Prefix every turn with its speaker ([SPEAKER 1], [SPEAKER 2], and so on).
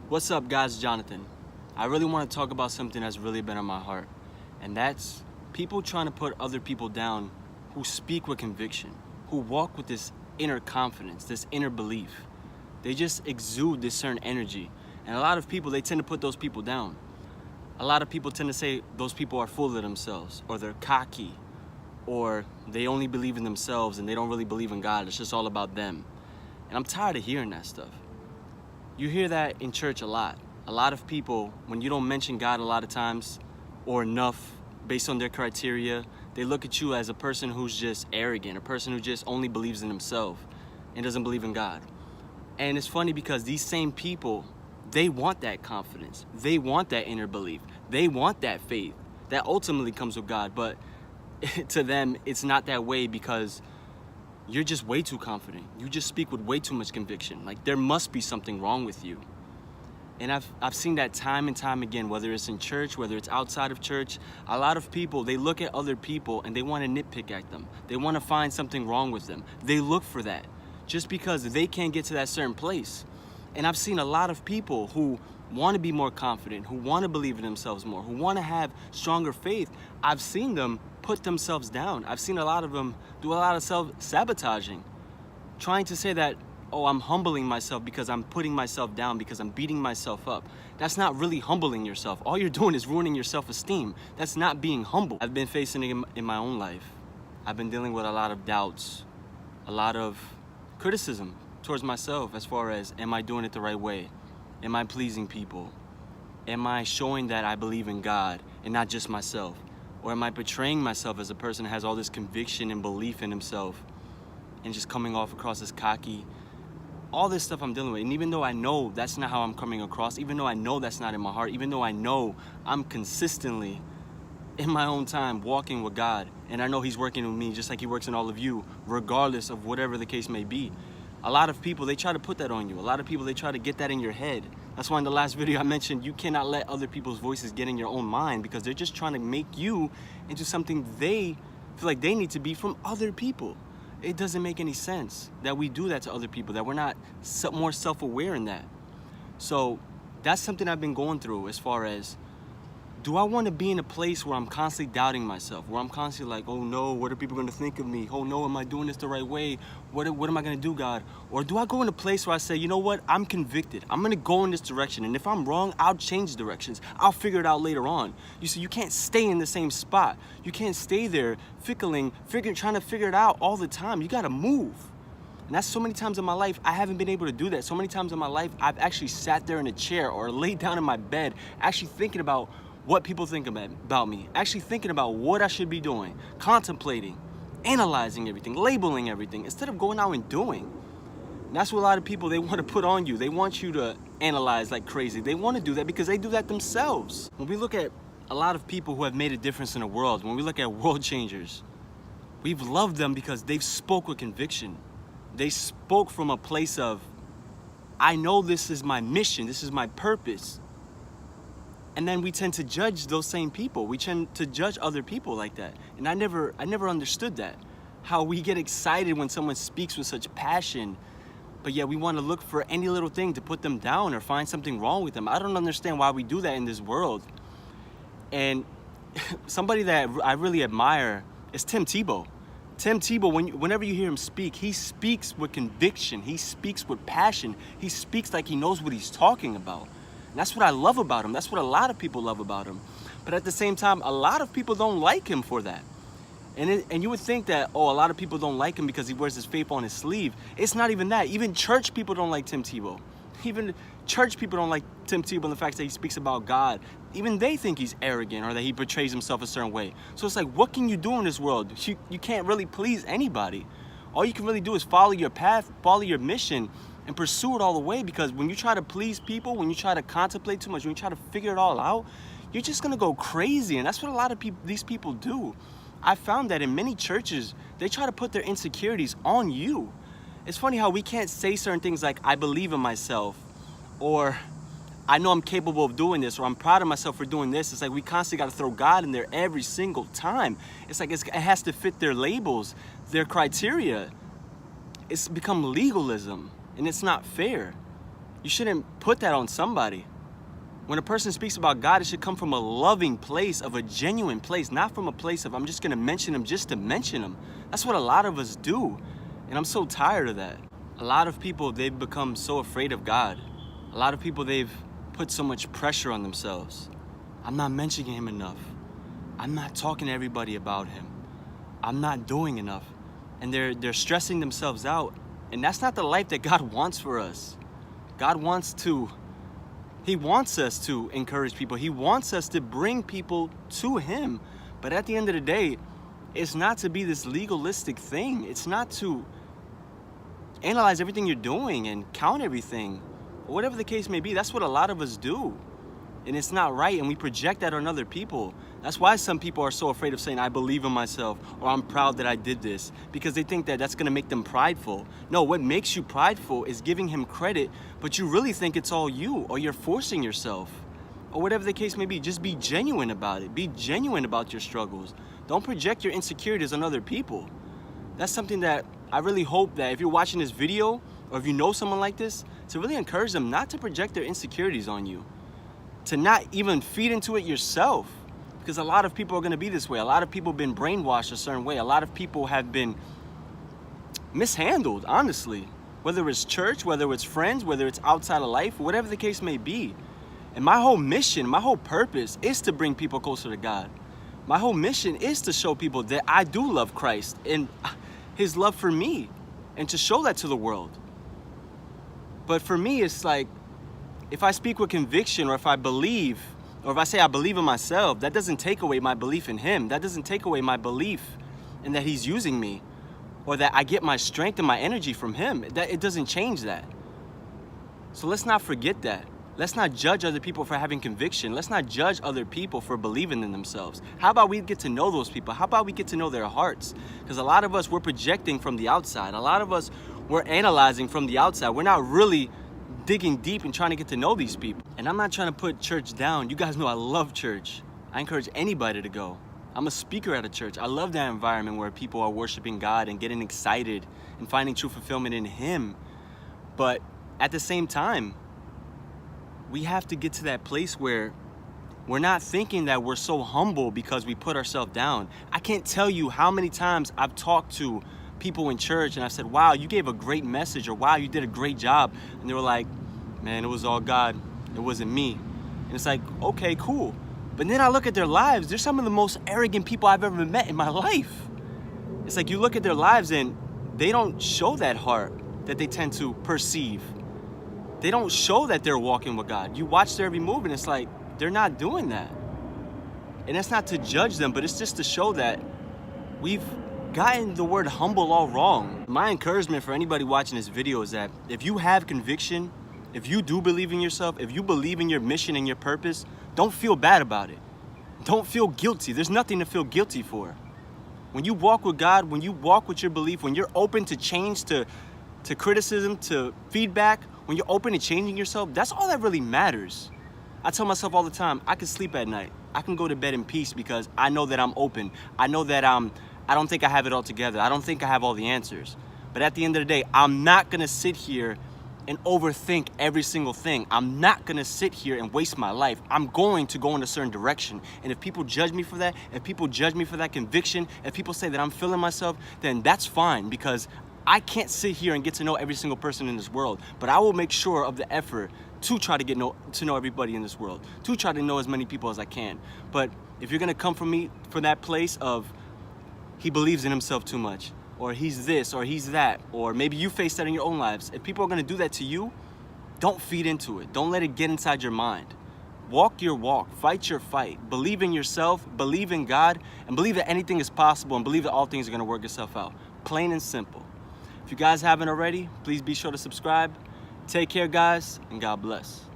[SPEAKER 1] What's up, guys? Jonathan. I really want to talk about something that's really been on my heart, and that's people trying to put other people down who speak with conviction, who walk with this inner confidence, this inner belief. They just exude this certain energy, and a lot of people, they tend to put those people down. A lot of people tend to say those people are full of themselves, or they're cocky, or they only believe in themselves and they don't really believe in God. It's just all about them. And I'm tired of hearing that stuff. You hear that in church a lot. A lot of people, when you don't mention God a lot of times or enough based on their criteria, they look at you as a person who's just arrogant, a person who just only believes in himself and doesn't believe in God. And it's funny because these same people, they want that confidence. They want that inner belief. They want that faith that ultimately comes with God. But to them, it's not that way because you're just way too confident. You just speak with way too much conviction. Like there must be something wrong with you. And I've seen that time and time again, whether it's in church, whether it's outside of church. A lot of people, they look at other people and they want to nitpick at them. They want to find something wrong with them. They look for that just because they can't get to that certain place. And I've seen a lot of people who want to be more confident, who want to believe in themselves more, who want to have stronger faith. I've seen them put themselves down. I've seen a lot of them do a lot of self-sabotaging, trying to say that, oh, I'm humbling myself because I'm putting myself down, because I'm beating myself up. That's not really humbling yourself. All you're doing is ruining your self-esteem. That's not being humble. I've been facing it in my own life. I've been dealing with a lot of doubts, a lot of criticism towards myself as far as, am I doing it the right way? Am I pleasing people? Am I showing that I believe in God and not just myself? Or am I portraying myself as a person who has all this conviction and belief in himself and just coming off across as cocky? All this stuff I'm dealing with. And even though I know that's not how I'm coming across, even though I know that's not in my heart, even though I know I'm consistently in my own time walking with God, and I know He's working with me just like He works in all of you, regardless of whatever the case may be. A lot of people, they try to put that on you. A lot of people, they try to get that in your head. That's why in the last video I mentioned you cannot let other people's voices get in your own mind because they're just trying to make you into something they feel like they need to be from other people. It doesn't make any sense that we do that to other people, that we're not more self-aware in that. So that's something I've been going through as far as, do I want to be in a place where I'm constantly doubting myself, where I'm constantly like, oh no, what are people going to think of me? Oh no, am I doing this the right way? What am I going to do, God? Or do I go in a place where I say, you know what, I'm convicted. I'm going to go in this direction. And if I'm wrong, I'll change directions. I'll figure it out later on. You see, you can't stay in the same spot. You can't stay there trying to figure it out all the time. You got to move. And that's so many times in my life, I haven't been able to do that. So many times in my life, I've actually sat there in a chair or laid down in my bed, actually thinking about what people think about me, actually thinking about what I should be doing, contemplating, analyzing everything, labeling everything, instead of going out and doing. And that's what a lot of people, they want to put on you. They want you to analyze like crazy. They want to do that because they do that themselves. When we look at a lot of people who have made a difference in the world, when we look at world changers, we've loved them because they've spoke with conviction. They spoke from a place of, I know this is my mission, this is my purpose. And then we tend to judge those same people. We tend to judge other people like that. And I never understood that. How we get excited when someone speaks with such passion, but yet we want to look for any little thing to put them down or find something wrong with them. I don't understand why we do that in this world. And somebody that I really admire is Tim Tebow. Tim Tebow, whenever you hear him speak, he speaks with conviction. He speaks with passion. He speaks like he knows what he's talking about. And that's what I love about him. That's what a lot of people love about him. But at the same time, a lot of people don't like him for that. And you would think that, oh, a lot of people don't like him because he wears his faith on his sleeve. It's not even that. Even church people don't like Tim Tebow. Even church people don't like Tim Tebow and the fact that he speaks about God. Even they think he's arrogant or that he portrays himself a certain way. So it's like, what can you do in this world? You can't really please anybody. All you can really do is follow your path, follow your mission, and pursue it all the way, because when you try to please people, when you try to contemplate too much, when you try to figure it all out, you're just gonna go crazy. And that's what a lot of these people do. I found that in many churches, they try to put their insecurities on you. It's funny how we can't say certain things like, I believe in myself, or I know I'm capable of doing this, or I'm proud of myself for doing this. It's like we constantly got to throw God in there every single time. It's like it has to fit their labels, their criteria. It's become legalism, and it's not fair. You shouldn't put that on somebody. When a person speaks about God, it should come from a loving place, of a genuine place, not from a place of I'm just gonna mention him just to mention him. That's what a lot of us do. And I'm so tired of that. A lot of people, they've become so afraid of God. A lot of people, they've put so much pressure on themselves. I'm not mentioning him enough. I'm not talking to everybody about him. I'm not doing enough. And they're stressing themselves out. And that's not the life that God wants for us. God wants us to encourage people. He wants us to bring people to him. But at the end of the day, it's not to be this legalistic thing. It's not to analyze everything you're doing and count everything. Or whatever the case may be, that's what a lot of us do. And it's not right, and we project that on other people. That's why some people are so afraid of saying, I believe in myself, or I'm proud that I did this, because they think that that's gonna make them prideful. No, what makes you prideful is giving him credit, but you really think it's all you, or you're forcing yourself, or whatever the case may be. Just be genuine about it. Be genuine about your struggles. Don't project your insecurities on other people. That's something that I really hope that if you're watching this video, or if you know someone like this, to really encourage them not to project their insecurities on you. To not even feed into it yourself. Because a lot of people are going to be this way. A lot of people have been brainwashed a certain way. A lot of people have been mishandled, honestly. Whether it's church, whether it's friends, whether it's outside of life, whatever the case may be. And my whole mission, my whole purpose is to bring people closer to God. My whole mission is to show people that I do love Christ and his love for me, and to show that to the world. But for me, it's like, if I speak with conviction, or if I believe, or if I say I believe in myself, that doesn't take away my belief in him. That doesn't take away my belief in that he's using me, or that I get my strength and my energy from him. It doesn't change that. So let's not forget that. Let's not judge other people for having conviction. Let's not judge other people for believing in themselves. How about we get to know those people? How about we get to know their hearts? Because a lot of us, we're projecting from the outside. A lot of us, we're analyzing from the outside. We're not really digging deep and trying to get to know these people. And I'm not trying to put church down. You guys know I love church. I encourage anybody to go. I'm a speaker at a church. I love that environment where people are worshiping God and getting excited and finding true fulfillment in him. But at the same time, we have to get to that place where we're not thinking that we're so humble because we put ourselves down. I can't tell you how many times I've talked to people in church and I said, wow, you gave a great message, or wow, you did a great job. And they were like, man, it was all God. It wasn't me. And it's like, okay, cool. But then I look at their lives. They're some of the most arrogant people I've ever met in my life. It's like you look at their lives and they don't show that heart that they tend to perceive. They don't show that they're walking with God. You watch their every move and it's like, they're not doing that. And that's not to judge them, but it's just to show that we've gotten the word humble all wrong. My encouragement for anybody watching this video is that if you have conviction, if you do believe in yourself, if you believe in your mission and your purpose, don't feel bad about it. Don't feel guilty. There's nothing to feel guilty for. When you walk with God, when you walk with your belief, when you're open to change, to criticism, to feedback, when you're open to changing yourself, that's all that really matters. I tell myself all the time, I can sleep at night. I can go to bed in peace because I know that I'm open. I know that I don't think I have it all together. I don't think I have all the answers. But at the end of the day, I'm not gonna sit here and overthink every single thing. I'm not gonna sit here and waste my life. I'm going to go in a certain direction. And if people judge me for that, if people judge me for that conviction, if people say that I'm feeling myself, then that's fine, because I can't sit here and get to know every single person in this world. But I will make sure of the effort to try to to know everybody in this world, to try to know as many people as I can. But if you're gonna come from me from that place of he believes in himself too much, or he's this, or he's that, or maybe you face that in your own lives. If people are gonna do that to you, don't feed into it. Don't let it get inside your mind. Walk your walk, fight your fight. Believe in yourself, believe in God, and believe that anything is possible, and believe that all things are gonna work itself out. Plain and simple. If you guys haven't already, please be sure to subscribe. Take care, guys, and God bless.